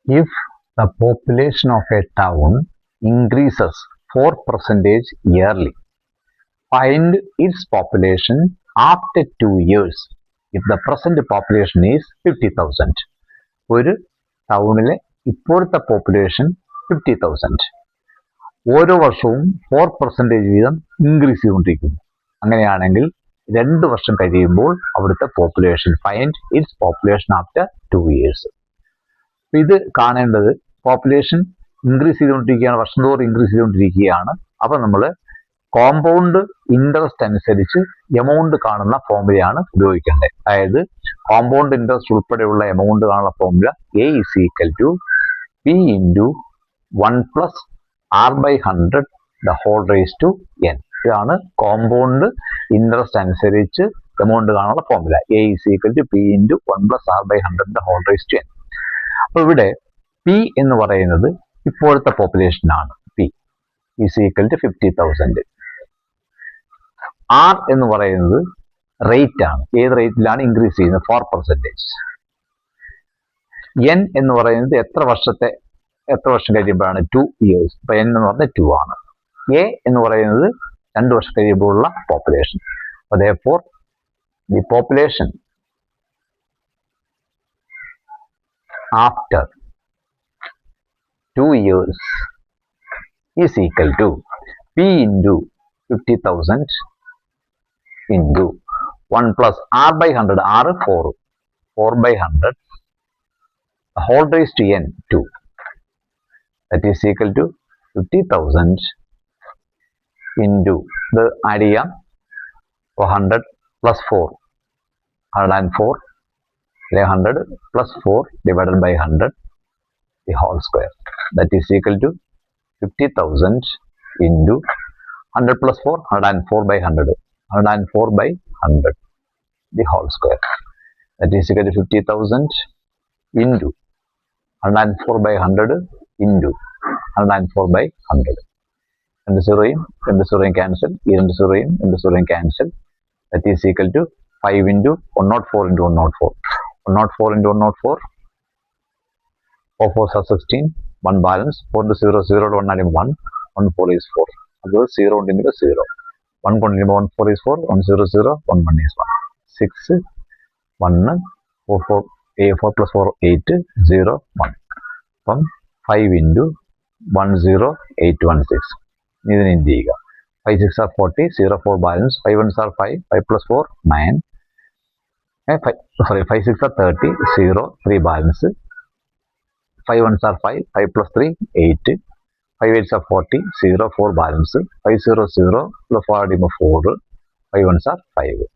If the population of a town increases 4% yearly, find its population after 2 years if the present population is 50,000. ഒരു ടൗണിലെ ഇപ്പോഴത്തെ population 50,000. ഓരോ വർഷവും 4% വീതം increase ചെയ്തുകൊണ്ടിരിക്കുന്നു. അങ്ങനെയാണെങ്കിൽ 2 വർഷം കഴിയുമ്പോൾ അവിടുത്തെ population find it's population after 2 years. ഇത് കാണേണ്ടത് പോപ്പുലേഷൻ ഇൻക്രീസ് ചെയ്തുകൊണ്ടിരിക്കുകയാണ്, വർഷം തോറും ഇൻക്രീസ് ചെയ്തുകൊണ്ടിരിക്കുകയാണ്. അപ്പം നമ്മൾ കോമ്പൗണ്ട് ഇൻട്രസ്റ്റ് അനുസരിച്ച് എമൗണ്ട് കാണുന്ന ഫോർമുലയാണ് ഉപയോഗിക്കേണ്ടത്. അതായത് കോമ്പൗണ്ട് ഇൻട്രസ്റ്റ് ഉൾപ്പെടെയുള്ള എമൗണ്ട് കാണുന്ന formula A is equal to P into 1 plus R by 100 the whole raised to N. ഇതാണ് കോമ്പൗണ്ട് ഇൻട്രസ്റ്റ് അനുസരിച്ച് എമൗണ്ട് കാണുന്ന formula. A is equal to P into 1 plus R by 100 the whole raised to N. അപ്പോൾ ഇവിടെ P എന്ന് പറയുന്നത് ഇപ്പോഴത്തെ population ആണ്. P is equal to 50,000. R എന്ന് പറയുന്നത് റേറ്റ് ആണ്. ഏത് റേറ്റിലാണ് ഇൻക്രീസ് ചെയ്യുന്നത്? 4%. N എന്ന് പറയുന്നത് എത്ര വർഷം കഴിയുമ്പോഴാണ്? 2 ഇയേഴ്സ്. അപ്പൊ N എന്ന് പറഞ്ഞാൽ 2 ആണ്. A എന്ന് പറയുന്നത് 2 വർഷം കഴിയുമ്പോഴുള്ള പോപ്പുലേഷൻ. അപ്പോൾ therefore the population after 2 years is equal to P into 50,000 into 1 plus R by 100. R 4 by 100 the whole raised to N 2. That is equal to 50,000 into the idea 100 plus 4 104 100 plus 4 divided by 100 the whole square. That is equal to 50,000 into 100 plus 4 104 by 100 104 by 100 the whole square. That is equal to 50,000 into 104 by 100 into 104 by 100. And the zero cancel. This zero cancel. That is equal to 5 into 104 into 104. 104 into 104. 4 4s are 16. 1 balance. 4 into 0 0 to 1 adding 1. 1 4 is 4. That 0 into 0. 1 continue 1 4 is 4. 1 0 0. 1 1 is 1. 6 1 4 4 4 plus 4 8 0 1. From 5 into 1 0 8 1 6. ഇതിന് എന്ത് ചെയ്യുക? 5 6 are 40. 0 4 balance. 5 1s are 5. 5 plus 4 9. 5 6 are 30. 0 3 balance. 5 1s are 5. 5 plus 3 8. 5 8s are 40. 0 4 balance. 5 0 0 plus 4 4. 5 1s are 5.